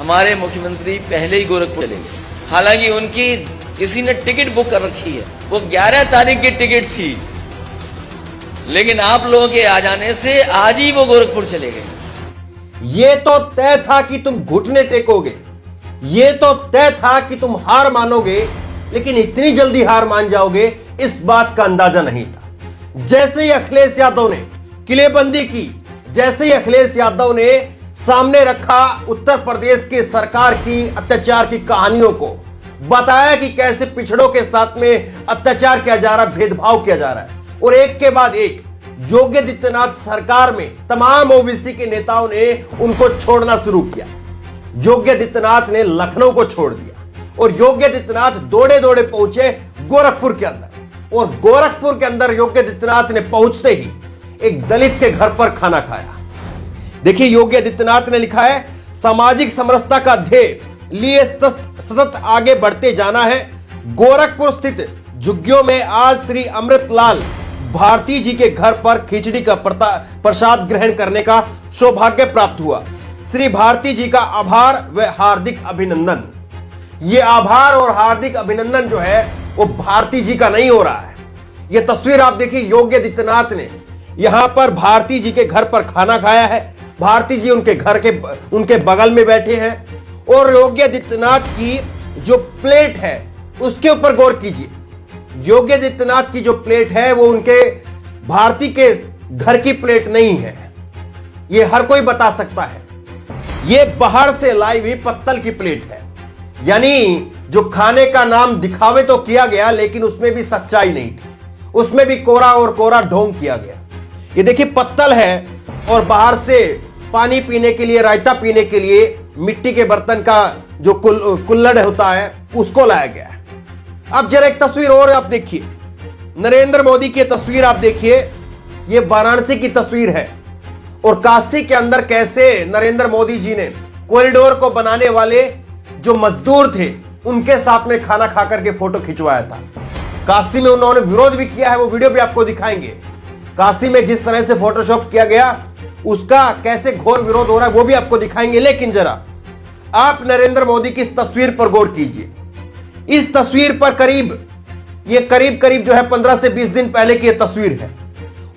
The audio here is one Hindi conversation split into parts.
हमारे मुख्यमंत्री पहले ही गोरखपुर चले गए। हालांकि उनकी किसी ने टिकट बुक कर रखी है, वो 11 तारीख की टिकट थी, लेकिन आप लोगों के आ जाने से आज ही वो गोरखपुर चले गए। ये तो तय था कि तुम घुटने टेकोगे, ये तो तय था कि तुम हार मानोगे, लेकिन इतनी जल्दी हार मान जाओगे इस बात का अंदाजा नहीं था। जैसे ही अखिलेश यादव ने किलेबंदी की, जैसे ही अखिलेश यादव ने सामने रखा उत्तर प्रदेश की सरकार की अत्याचार की कहानियों को, बताया कि कैसे पिछड़ों के साथ में अत्याचार किया जा रहा है, भेदभाव किया जा रहा है, और एक के बाद एक योगी आदित्यनाथ सरकार में तमाम ओबीसी के नेताओं ने उनको छोड़ना शुरू किया। योगी आदित्यनाथ ने लखनऊ को छोड़ दिया और योगी आदित्यनाथ दौड़े दौड़े पहुंचे गोरखपुर के अंदर, और गोरखपुर के अंदर योगी आदित्यनाथ ने पहुंचते ही एक दलित के घर पर खाना खाया। देखिए, योगी आदित्यनाथ ने लिखा है, सामाजिक समरसता का ध्येय लिए सतत आगे बढ़ते जाना है। गोरखपुर स्थित झुग्गियों में आज श्री अमृतलाल भारती जी के घर पर खिचड़ी का प्रसाद ग्रहण करने का सौभाग्य प्राप्त हुआ। श्री भारती जी का आभार व हार्दिक अभिनंदन। ये आभार और हार्दिक अभिनंदन जो है वो भारती जी का नहीं हो रहा है। ये तस्वीर आप देखिए, योगी आदित्यनाथ ने यहां पर भारती जी के घर पर खाना खाया है। भारती जी उनके बगल में बैठे हैं, और योगी आदित्यनाथ की जो प्लेट है उसके ऊपर गौर कीजिए। योगी आदित्यनाथ की जो प्लेट है वो उनके भारती के घर की प्लेट नहीं है, ये हर कोई बता सकता है। ये बाहर से लाई हुई पत्तल की प्लेट है। यानी जो खाने का नाम दिखावे तो किया गया, लेकिन उसमें भी सच्चाई नहीं थी, उसमें भी कोरा और कोरा ढोंग किया गया। ये देखिए, पत्तल है और बाहर से पानी पीने के लिए, रायता पीने के लिए मिट्टी के बर्तन का जो कुल्हड़ होता है उसको लाया गया है। अब जरा एक तस्वीर और आप देखिए, नरेंद्र मोदी की तस्वीर आप देखिए। ये वाराणसी की तस्वीर है, और काशी के अंदर कैसे नरेंद्र मोदी जी ने कॉरिडोर को बनाने वाले जो मजदूर थे उनके साथ में खाना खाकर के फोटो खिंचवाया था। काशी में उन्होंने विरोध भी किया है, वो वीडियो भी आपको दिखाएंगे। काशी में जिस तरह से फोटोशॉप किया गया उसका कैसे घोर विरोध हो रहा है वो भी आपको दिखाएंगे। लेकिन जरा आप नरेंद्र मोदी की इस तस्वीर पर गौर कीजिए। इस तस्वीर पर करीब जो है 15 से 20 दिन पहले की यह तस्वीर है,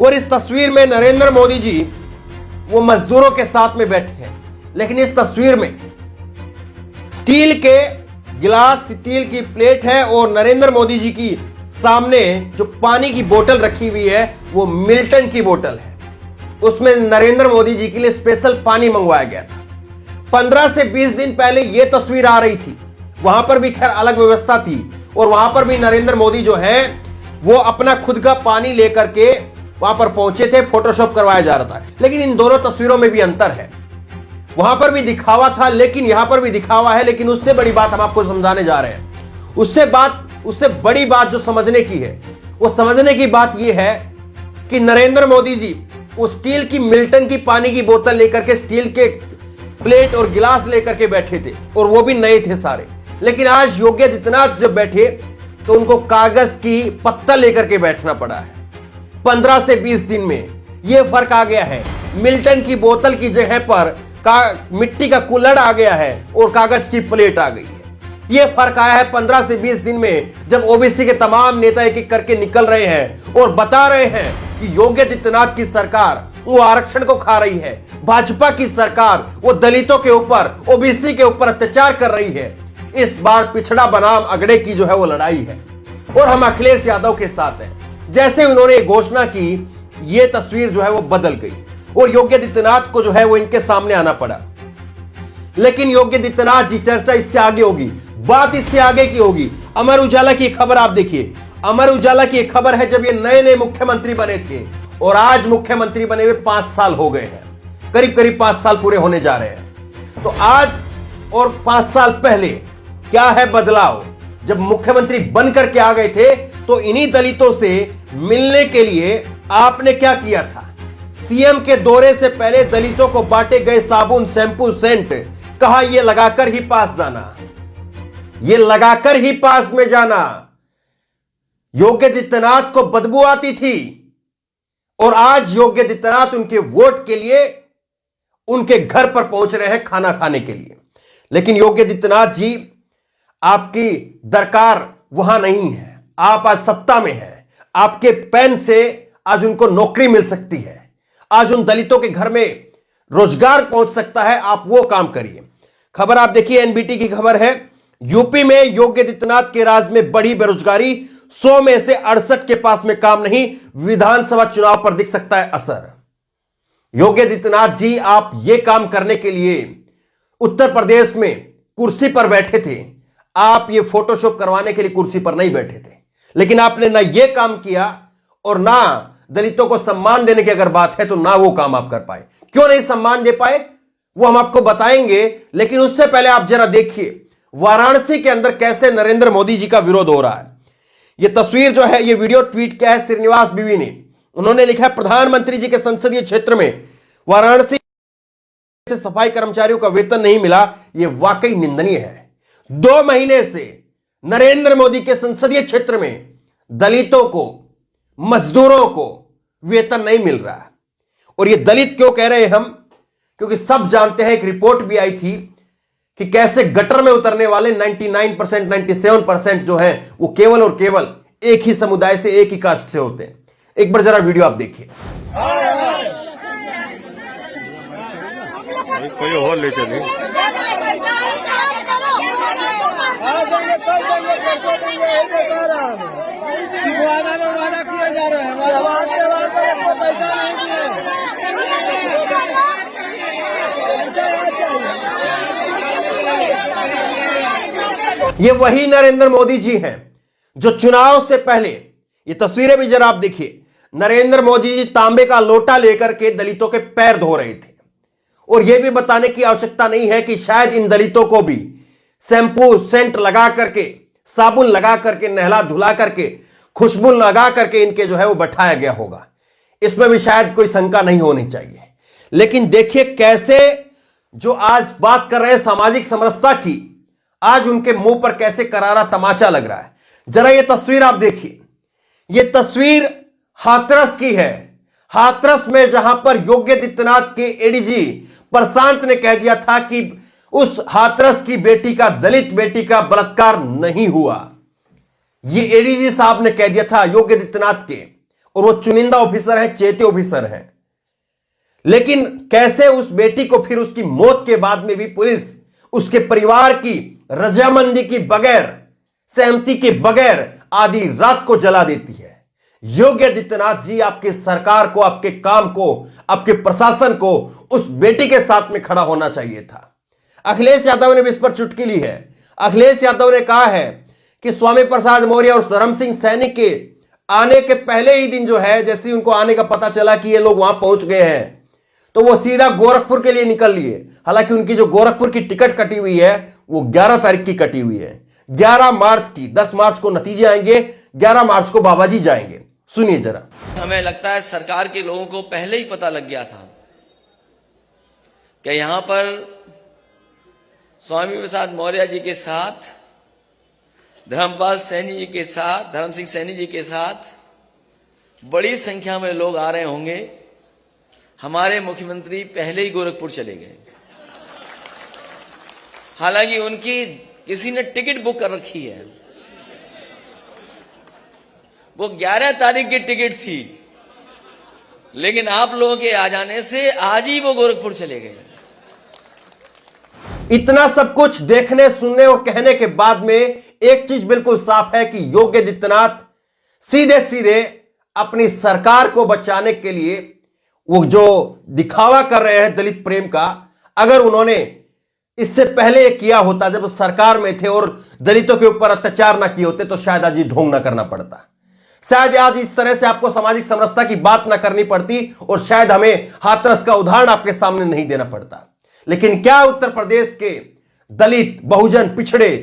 और इस तस्वीर में नरेंद्र मोदी जी वो मजदूरों के साथ में बैठे हैं। लेकिन इस तस्वीर में स्टील के गिलास, स्टील की प्लेट है, और नरेंद्र मोदी जी की सामने जो पानी की बोतल रखी हुई है वो मिल्टन की बोतल है। उसमें नरेंद्र मोदी जी के लिए स्पेशल पानी मंगवाया गया था। 15 से 20 दिन पहले यह तस्वीर आ रही थी, वहां पर भी खैर अलग व्यवस्था थी, और वहां पर भी नरेंद्र मोदी जो है वो अपना खुद का पानी लेकर के वहां पर पहुंचे थे, फोटोशॉप करवाया जा रहा था। लेकिन इन दोनों तस्वीरों में भी अंतर है। वहां पर भी दिखावा था, लेकिन यहां पर भी दिखावा है। लेकिन उससे बड़ी बात हम आपको समझाने जा रहे हैं। उससे बड़ी बात जो समझने की है, वो समझने की बात यह है कि नरेंद्र मोदी जी वो स्टील की मिल्टन की पानी की बोतल लेकर के, स्टील के प्लेट और गिलास लेकर के बैठे थे, और वो भी नए थे सारे। लेकिन आज योगी आदित्यनाथ जब बैठे तो उनको कागज की पत्तल लेकर के बैठना पड़ा है। 15 से 20 दिन में यह फर्क आ गया है। मिल्टन की बोतल की जगह पर मिट्टी का कुल्हड़ आ गया है और कागज की प्लेट आ गई है। यह फर्क आया है 15 से 20 दिन में, जब ओबीसी के तमाम नेता एक एक करके निकल रहे हैं और बता रहे हैं कि योगी आदित्यनाथ की सरकार वो आरक्षण को खा रही है, भाजपा की सरकार वो दलितों के ऊपर, ओबीसी के ऊपर अत्याचार कर रही है। इस बार पिछड़ा बनाम अगड़े की जो है वो लड़ाई है, और हम अखिलेश यादव के साथ हैं। जैसे उन्होंने घोषणा की, ये तस्वीर जो है वो बदल गई, और योगी आदित्यनाथ को जो है वो इनके सामने आना पड़ा। लेकिन योगी आदित्यनाथ जी, चर्चा इससे आगे होगी, बात इससे आगे की होगी। अमर उजाला की खबर आप देखिए। अमर उजाला की एक खबर है, जब ये नए नए मुख्यमंत्री बने थे, और आज मुख्यमंत्री बने हुए 5 साल हो गए हैं, करीब 5 साल पूरे होने जा रहे हैं। तो आज और 5 साल पहले क्या है बदलाव? जब मुख्यमंत्री बनकर के आ गए थे तो इन्हीं दलितों से मिलने के लिए आपने क्या किया था? सीएम के दौरे से पहले दलितों को बांटे गए साबुन, शैंपू, सेंट, कहा यह लगाकर ही पास जाना, ये लगाकर ही पास में जाना। योगी आदित्यनाथ को बदबू आती थी, और आज योगी आदित्यनाथ उनके वोट के लिए उनके घर पर पहुंच रहे हैं खाना खाने के लिए। लेकिन योगी आदित्यनाथ जी, आपकी दरकार वहां नहीं है। आप आज सत्ता में हैं, आपके पेन से आज उनको नौकरी मिल सकती है, आज उन दलितों के घर में रोजगार पहुंच सकता है। आप वो काम करिए। खबर आप देखिए, एनबीटी की खबर है, यूपी में योगी आदित्यनाथ के राज में बढ़ी बेरोजगारी, 100 में से 68 के पास में काम नहीं, विधानसभा चुनाव पर दिख सकता है असर। योगी आदित्यनाथ जी, आप ये काम करने के लिए उत्तर प्रदेश में कुर्सी पर बैठे थे, आप ये फोटोशॉप करवाने के लिए कुर्सी पर नहीं बैठे थे। लेकिन आपने ना ये काम किया और ना दलितों को सम्मान देने की अगर बात है तो ना वो काम आप कर पाए। क्यों नहीं सम्मान दे पाए वो हम आपको बताएंगे, लेकिन उससे पहले आप जरा देखिए वाराणसी के अंदर कैसे नरेंद्र मोदी जी का विरोध हो रहा है। यह तस्वीर जो है, यह वीडियो ट्वीट किया है श्रीनिवास बीवी ने। उन्होंने लिखा है, प्रधानमंत्री जी के संसदीय क्षेत्र में वाराणसी से सफाई कर्मचारियों का वेतन नहीं मिला, यह वाकई निंदनीय है। 2 महीने से नरेंद्र मोदी के संसदीय क्षेत्र में दलितों को, मजदूरों को वेतन नहीं मिल रहा है। और ये दलित क्यों कह रहे हैं हम? क्योंकि सब जानते हैं, एक रिपोर्ट भी आई थी कि कैसे गटर में उतरने वाले 99%, 97% जो है वो केवल और केवल एक ही समुदाय से, एक ही कास्ट से होते हैं। एक बार जरा वीडियो आप देखिए। कोई और ले चले। वादा किया जा रहा है, पैसा ये वही नरेंद्र मोदी जी हैं जो चुनाव से पहले, ये तस्वीरें भी जरा आप देखिए, नरेंद्र मोदी जी तांबे का लोटा लेकर के दलितों के पैर धो रहे थे। और यह भी बताने की आवश्यकता नहीं है कि शायद इन दलितों को भी शैंपू, सेंट लगा करके, साबुन लगा करके, नहला धुला करके, खुशबू लगा करके इनके जो है वो बैठाया गया होगा। इसमें भी शायद कोई शंका नहीं होनी चाहिए। लेकिन देखिए कैसे जो आज बात कर रहे हैं सामाजिक समरसता की, आज उनके मुंह पर कैसे करारा तमाचा लग रहा है। जरा ये तस्वीर आप देखिए। ये तस्वीर हाथरस की है। हाथरस में जहां पर योगी आदित्यनाथ के एडीजी प्रशांत ने कह दिया था कि उस हाथरस की बेटी का, दलित बेटी का बलात्कार नहीं हुआ। ये एडीजी साहब ने कह दिया था योगी आदित्यनाथ के, और वो चुनिंदा ऑफिसर है, चेते ऑफिसर है। लेकिन कैसे उस बेटी को फिर उसकी मौत के बाद में भी पुलिस उसके परिवार की रजामंदी की बगैर, सहमति के बगैर आधी रात को जला देती है। योगी आदित्यनाथ जी, आपकी सरकार को, आपके काम को, आपके प्रशासन को उस बेटी के साथ में खड़ा होना चाहिए था। अखिलेश यादव ने भी इस पर चुटकी ली है। अखिलेश यादव ने कहा है कि स्वामी प्रसाद मौर्य और धर्म सिंह सैनी के आने के पहले ही दिन जो है, जैसे ही उनको आने का पता चला कि ये लोग वहां पहुंच गए हैं, तो वो सीधा गोरखपुर के लिए निकल लिए। हालांकि उनकी जो गोरखपुर की टिकट कटी हुई है वो 11 तारीख की कटी हुई है, 11 मार्च की। 10 मार्च को नतीजे आएंगे, 11 मार्च को बाबा जी जाएंगे। सुनिए जरा। हमें लगता है सरकार के लोगों को पहले ही पता लग गया था कि यहां पर स्वामी प्रसाद मौर्य जी के साथ, धर्मपाल सैनी जी के साथ, धर्म सिंह सैनी जी के साथ बड़ी संख्या में लोग आ रहे होंगे। हमारे मुख्यमंत्री पहले ही गोरखपुर चले गए। हालांकि उनकी किसी ने टिकट बुक कर रखी है, वो 11 तारीख की टिकट थी, लेकिन आप लोगों के आ जाने से आज ही वो गोरखपुर चले गए। इतना सब कुछ देखने, सुनने और कहने के बाद में एक चीज बिल्कुल साफ है कि योगी आदित्यनाथ सीधे सीधे अपनी सरकार को बचाने के लिए वो जो दिखावा कर रहे हैं दलित प्रेम का, अगर उन्होंने इससे पहले किया होता, जब सरकार में थे और दलितों के ऊपर अत्याचार ना किए होते, तो शायद आज ये ढोंग ना करना पड़ता, शायद आज इस तरह से आपको सामाजिक समरसता की बात ना करनी पड़ती, और शायद हमें हाथरस का उदाहरण आपके सामने नहीं देना पड़ता। लेकिन क्या उत्तर प्रदेश के दलित, बहुजन, पिछड़े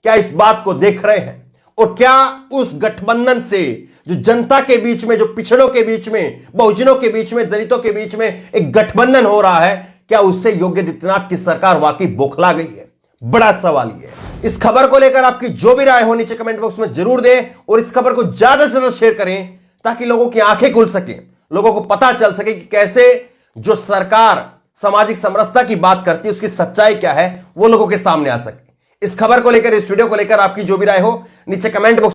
क्या इस बात को देख रहे हैं? और क्या उस गठबंधन से जो जनता के बीच में, जो पिछड़ों के बीच में, बहुजनों के बीच में, दलितों के बीच में एक गठबंधन हो रहा है, क्या उससे योगी आदित्यनाथ की सरकार वाकई बौखला गई है? बड़ा सवाल यह है। इस खबर को लेकर आपकी जो भी राय हो नीचे कमेंट बॉक्स में जरूर दें, और इस खबर को ज्यादा से ज्यादा शेयर करें ताकि लोगों की आंखें खुल सके, लोगों को पता चल सके कि कैसे जो सरकार सामाजिक समरसता की बात करती है, उसकी सच्चाई क्या है वो लोगों के सामने आ सके। इस खबर को लेकर, इस वीडियो को लेकर आपकी जो भी राय हो नीचे कमेंट बॉक्स